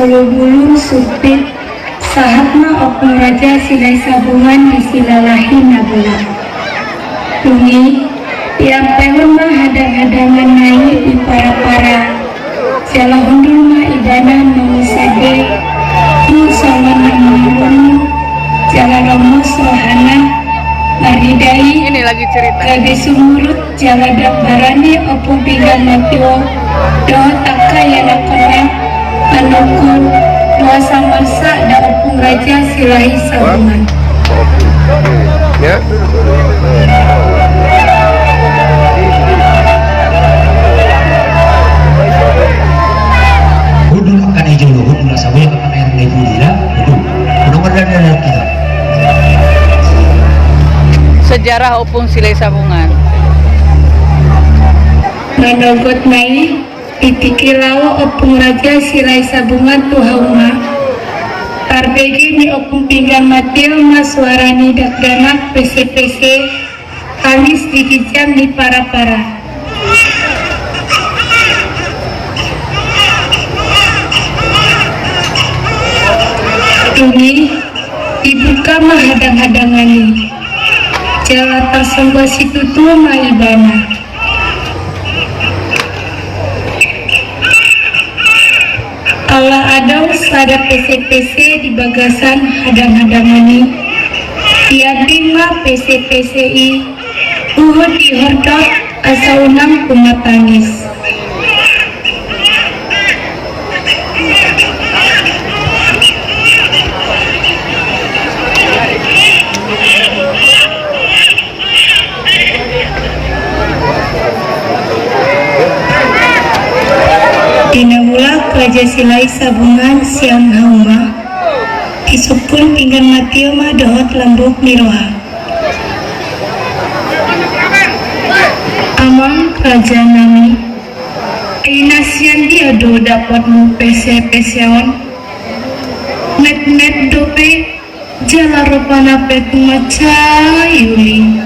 bulu-bulu supit sahatna opung raja silai sabungan disilalahi nabula. Tumi tiap tahun mah hadang-hadangan naik di para-para jala hundur mah ibana mengusabe tu sama namun jala ramos rohana maridai ini lagi cerita lagi sumurut jala barani opung pinggan matio doa taka yana kena anukun masa masa da opung raja silahi sabungan ya. Hudul akan hijau hudul sawi akan air hijau dia hudul nomor dan kita sejarah opung silai sabungan manogot nai itikirawa opung raja silai sabungan tuhauma tarbegi ni opung pinggan matil maswarani dakdanak pc-pc halis dikijam di para-para ini dibuka mah hadang-hadangani jala tersembah situ tua maibana ala ada sada PC-PC di bagasan hadang-hadangani tiabing mah PC-PCI uhud dihordok asa unang kumatangis Dinamula Raja Silai Sabungan siang hauma isupun pinggan matio ma dohot lambuk miroha amang Raja nami ainasian dia do dapat mu pese-peseon met-met dope jala rupana petu maca yuli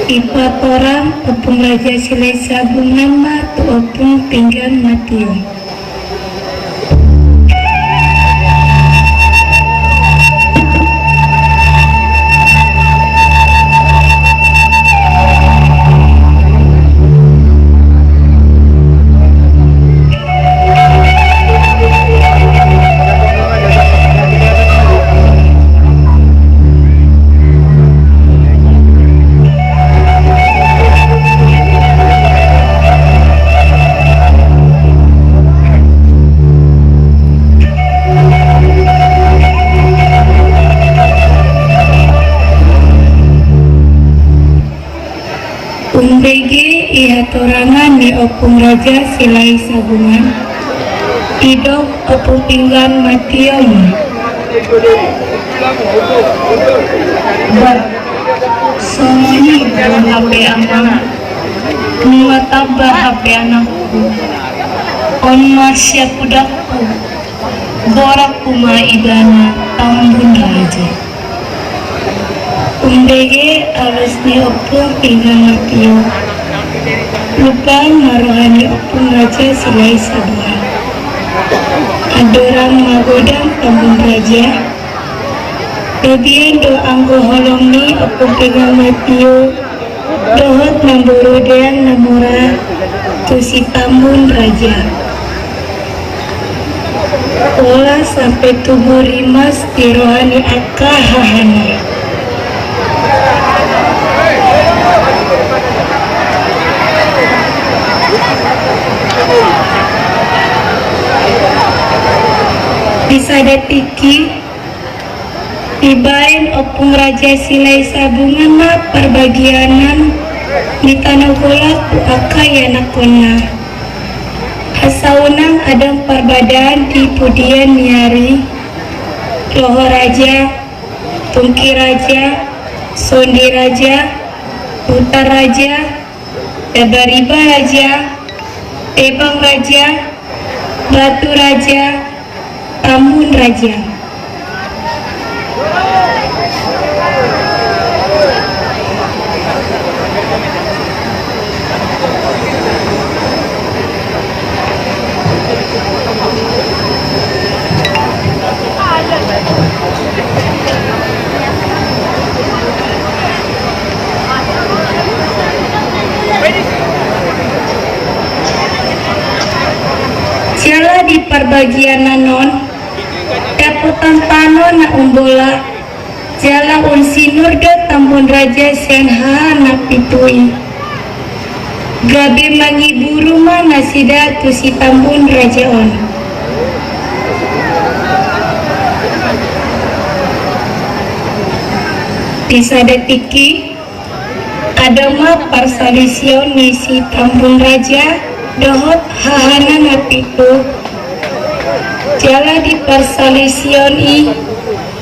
ipat orang opung raja silai sabungan mah tu opung pinggan matio Umbege ihatorangan ni opung raja silai sabungan idok opung pinggan matiom bat somoni dalam HP amang nuwatabah HP anakku on masya kudakku borak kuma ibana tambun raja Umbege alus ni opung pinggan matio lupa marohani opung raja silai sabungan adorang magodang tambun raja Bagian do anggo holong ni opung pinggan matio dohot namburu deang namura tu si tambun raja olah sampai tubuh rimas tirohani akka hahana bisa detiki dibain opung raja silai sabungan mah perbagianan di tanah golak tu akai anak kona asaunang adang perbadan di pudian nyari loho raja tungki raja sondi raja utar raja dabariba raja ebang raja batu raja Tambun raja perbagian nanon daputan pano na umbola jala unsinur do tambun raja senha na pitui gabe mangiburu mana sida tu si tambun raja on bisa detiki adama persalision misi tambun raja dohot hahana na pitu jala di persalision i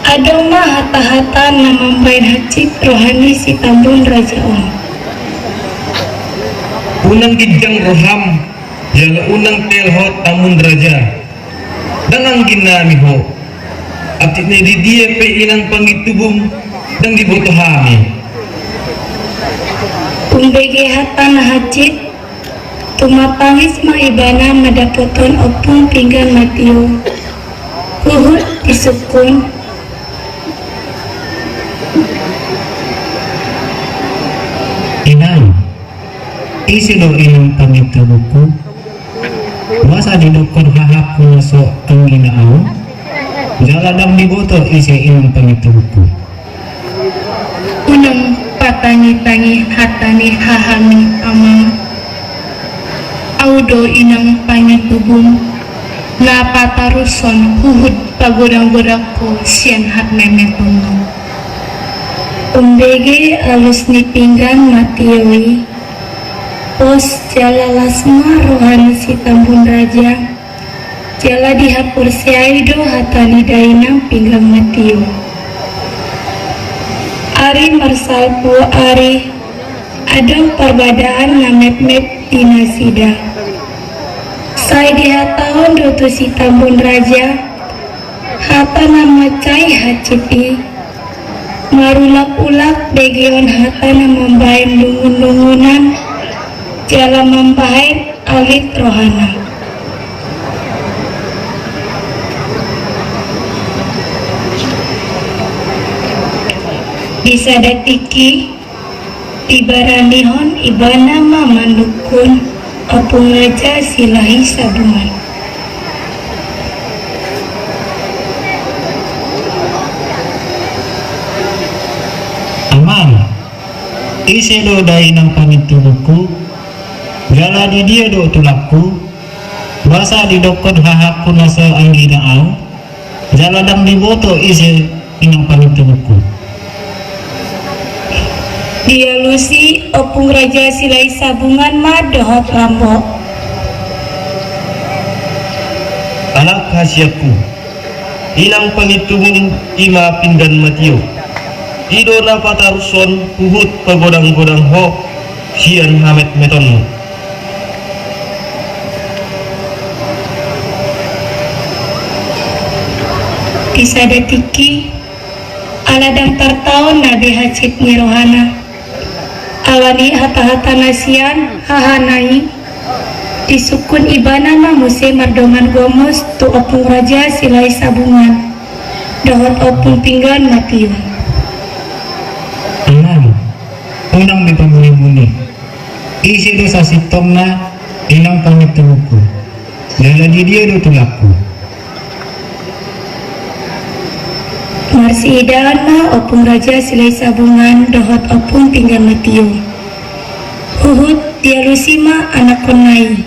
adama hata-hata na membain hacit rohani si tambun raja on unang gidjang roham jala unang telhot tamun raja dangang ginami ho abtit ni di dia pe inang pangitubum dang dibutuhami kumbege hata na hacit tumapangis maibana madapoton opung pinggan matio uhud disukun Inang, isi do inang pangita buku. Masa didukun hahap kunaso ang ginaaw. Jaladang diboto isi inang pangita buku. unang patangi-tangi hatani hahami amang audo inang pangitubum na pataruson huhud pagurang-gurang ko siyan hat memetunggo umbege alus ni pinggan matiwi pos jala lasma rohani si tambun raja jala dihapur siaido hatani dainang pinggang matiu ari marsalpu ari adang perbadaan na met-met dinasida saya dihatahon dotu si tambun raja hata nama cai haciti marulak-ulak begion hata na membain lungun-lungunan jala membain alit rohana bisa datiki tibaranihon ibana mamandukun opung raja silahi sabungan Amang, isi do dai nang pangitu buku. Jala di dia do tulakku. Basa didokon hahap kunaso ang ginaaw. Jaladang diboto isi inang pangitu buku. dia lusi opung raja silai sabungan madohot rambok anak khasiatku inang pangitubum ima pinggan matio ido na pataruson puhut pagodang-godang ho sian hamet metonmu bisa detiki aladang tartaon nabi hacit nirohana alani hata-hata nasian hahanai disukun ibana mamuse mardongan gomos tu opung raja silai sabungan dohot opung pinggan matiu Amang, unang dipamuni-muni. Isi do sa sitong na inang pangitu buku. Jala di dia do tulakku. marsi idana opung raja silai sabungan dohot opung pinggan matiu huhut dia lusima anak konai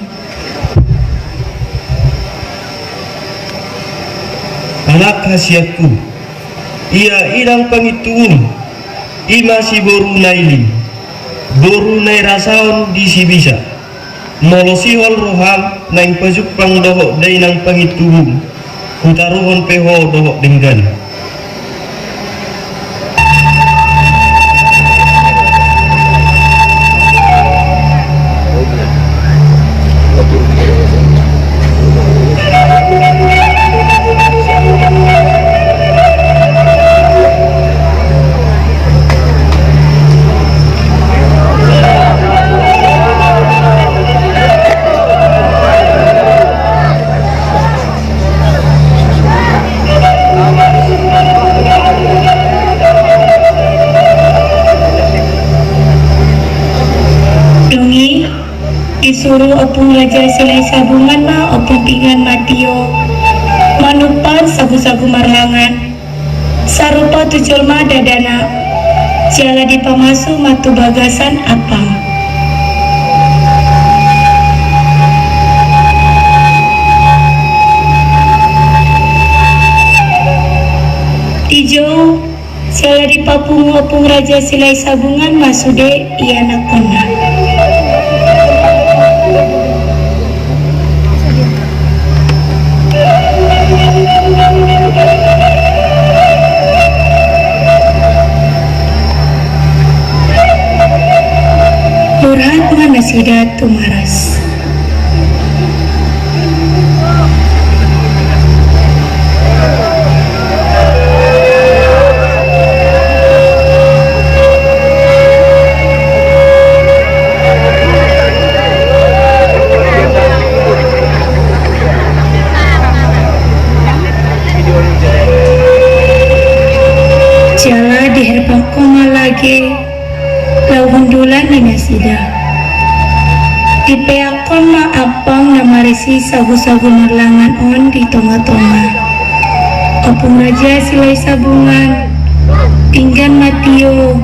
anak khasiatku ia inang pangitubum ima si boru naili boru nai rasaon di si bisa molosihol roham naing pajuk pang doho dainang pangitubum hutaruhon peho doho denggan opung raja silai sabungan ma opung pingan matio manupan sagu-sagu marlangan sarupa tujul ma dadana jala dipamasu matu bagasan apang Ijo jala dipapung opung raja silai sabungan masude iya nakona Murhat mana sida tumaras jala diherbak koma lagi lahundulan ninasida dipeakon ma apang namarisi sagu-sagu marlangan on di tonga-tonga opung raja silai sabungan pinggan matio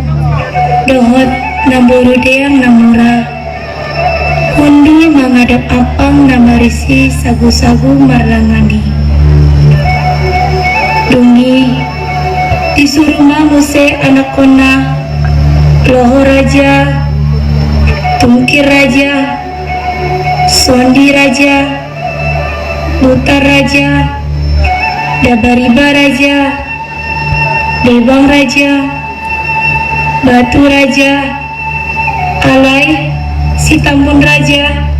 dohot namburu deang namura hundi menghadap apang namarisi sagu-sagu marlangani dungi disuruh muse anak kona loho raja tungkir raja sondi raja butar raja dabariba raja debang raja batu raja alai si tambun raja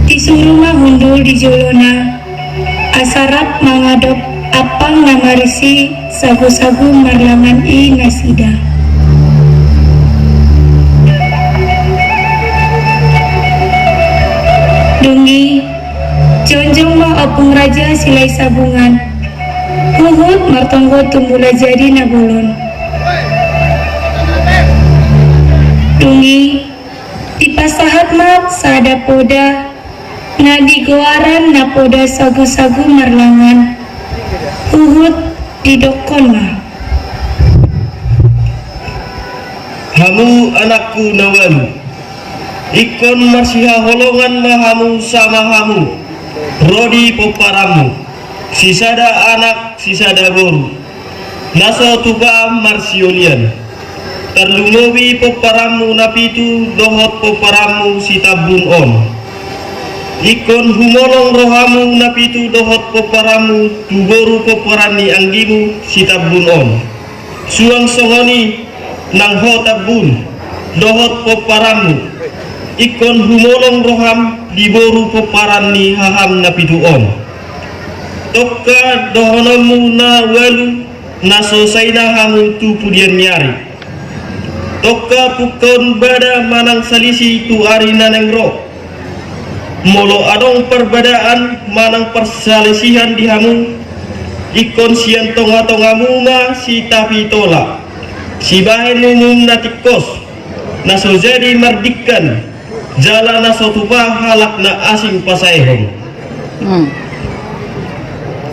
disuruh mahundul di jolona asarap mengadop apang namarisi sagu-sagu marlangan i nasida dungi jonjong ma opung raja silai sabungan huhut martonggo tumbula jadi nabolon dungi dipasahat mat sada poda na digoaran na poda sagu-sagu marlangan huhut didokon ma hamu anakku nawalu ikon marsiha holongan mahamu sama hamu rodi poparamu sisada anak sisada boru naso tuba marsiolian terlungowi poparamu napitu dohot poparamu sitabun on ikon humolong rohamu napitu dohot poparamu tuboru poparani anggimu sitabun on suang songoni nang hotabun dohot poparamu ikon humolong roham diboru poparani haham napitu on tokka dohonamu na walu naso saina hamu tu pudian nyari tokka pukon bada manang salisi tu ari naneng ro molo adong perbedaan manang perselisihan di hamu ikon sian tonga-tongamu ma si tapi tolak si bahen umum natikos naso jadi mardikan jala naso tuba halak na asing pasaihong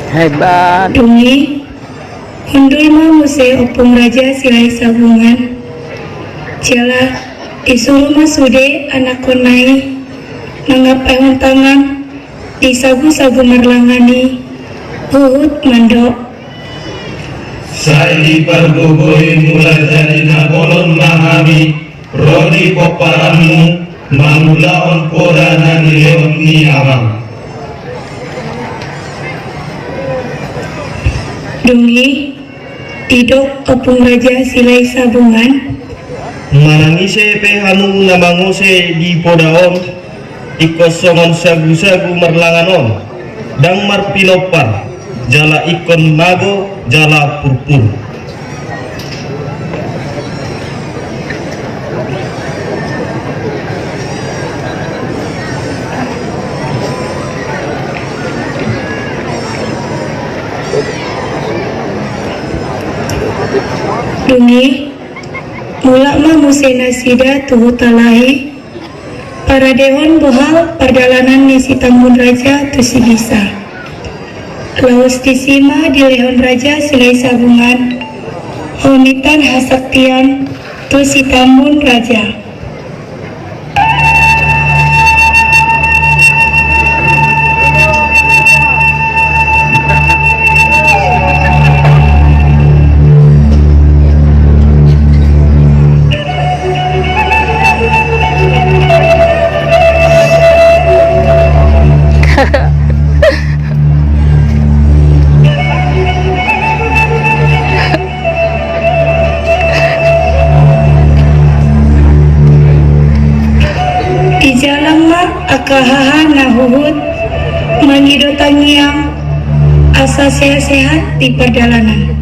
Hebat. dungi hundul ma muse opung raja silai sabungan jala disuruh masude anak konai nangapangan tangan di sagu-sagu marlangani huhut mandok Saidi pergugui mulai jadi nabolon mahami rodi poparamu mamulaon kodana nileon ni amang dungi idok opung raja silai sabungan manangise pe hamu namangose di podaon ikosongan sagu-sagu marlanganon dang marpilopar jala ikon mago jala purpur dungi mulak ma musena sida tuhu talahi para dehon bohal perjalanan ni si Tambun Raja tu si bisa. Laus disima di lehon raja silai sabungan, homitan hasaktian tu si Tambun Raja. Di jalan mak akahaha nahuhut mangidotangiang asa sehat-sehat di perjalanan.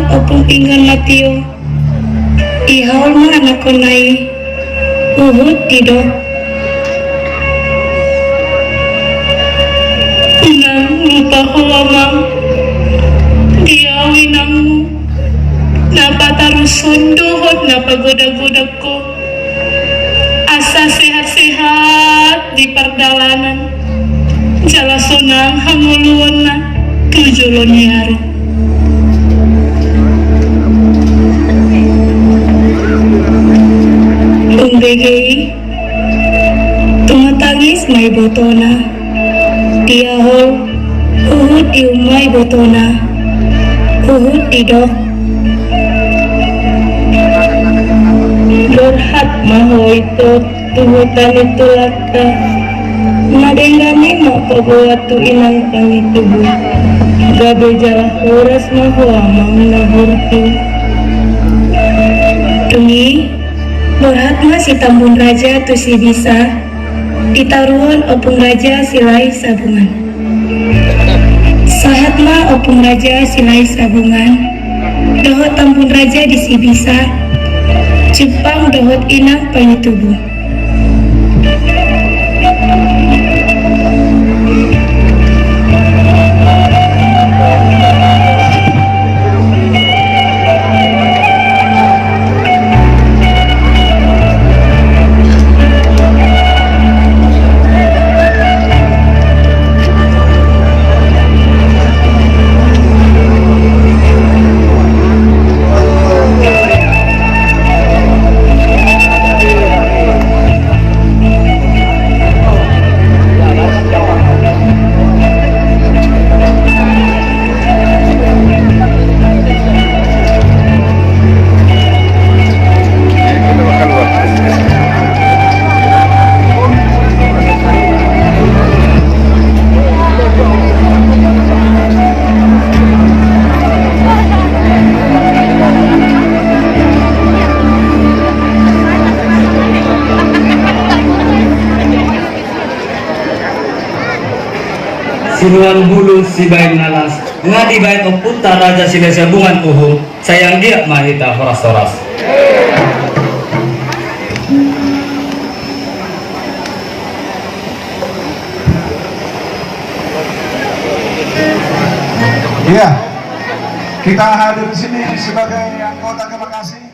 Opung pinggan matio ihaul ma anak konai uhud tido nang lupa huwamang diawi nangmu napatarusun duhot napagoda-goda ko asa sehat-sehat di perdalanan jalasonang hanguluan na tujulon yaro. Umbegei tumatangis may botona tiahol uhud iumay botona uhud idok dorhat mahoy to tuhutan itu lata madengami mapabuat tu inang pangitubu gabe jalah horas mahuwa mangunahurtu tumi Borhatma si Tambun Raja tu si bisa ditaruhan opung raja silai sabungan. Sahatma opung raja silai sabungan dohot Tambun Raja di si bisa Jepang dohot inang panitubu. Sinuan bulu si bain nalas ngadi bain oputa raja sila sabungan uhum sayang dia mahita horas-horas. Iya, kita hadir di sini sebagai anggota Kemakasih.